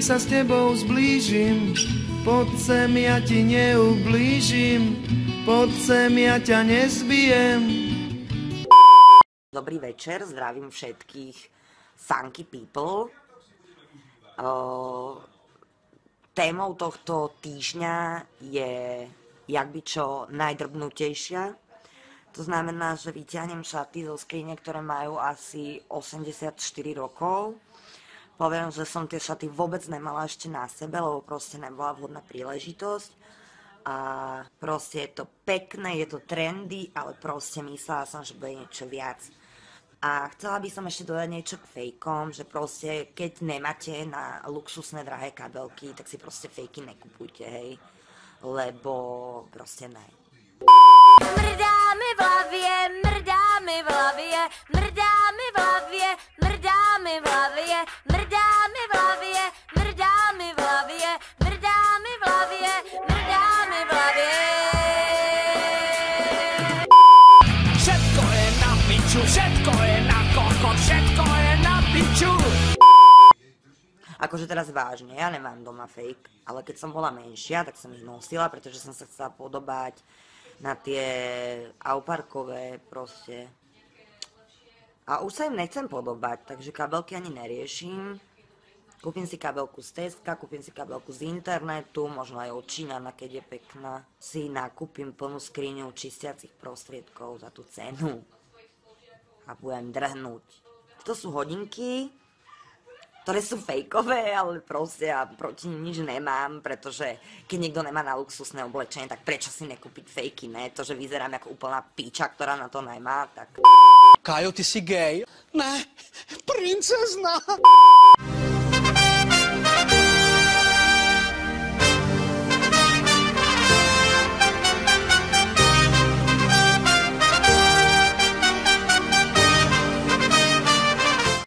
nech sa s tebou zblížim. Poď sem, ja ti neublížim. Poď sem, ja ťa nezbijem. Dobrý večer, zdravím všetkých funky people. Témou tohto týždňa je jak by čo najdrbnutejšia. To znamená, že vyťahnem šaty zo skrine, ktoré majú asi 84 rokov. Poviem, že som tie šaty vôbec nemala ešte na sebe, lebo proste nebola vhodná príležitosť. A proste je to pekné, je to trendy, ale proste myslela som, že bude niečo viac. A chcela by som ešte dodať niečo k fejkom, že proste keď nemáte na luxusné drahé kabelky, tak si proste fejky nekupujte, hej. Lebo proste ne. Mrdá mi v hlavě, mrdá mi v hlavě, mrdá mi v hlavě, mrdá mi v hlavě, mrdá mi v hlavě, mrdá mi v hlavě, mrdá mi v hlavě, mrdá mi v hlavě. Všetko je na piču, všetko je na kokot, všetko je na piču. Akože teraz vážne, ja nemám doma fake, ale keď som bola menšia, tak som ich nosila, pretože som sa chcela podobať na tie auparkové proste. A už sa im nechcem podobať, takže kabelky ani neriešim. Kúpim si kabelku z Teska, kúpim si kabelku z internetu, možno aj od Číňana, keď je pekná. Si nakúpim plnú skriňu čistiacich prostriedkov za tú cenu. A budem drhnúť. To sú hodinky, ktoré sú fejkové, ale proste ja proti nim nič nemám, pretože keď niekto nemá na luxusné oblečenie, tak prečo si nekúpiť fejky, ne? To, že vyzerám ako úplná píča, ktorá na to nemá, tak... Kajo, ty si gej? Ne, princezna.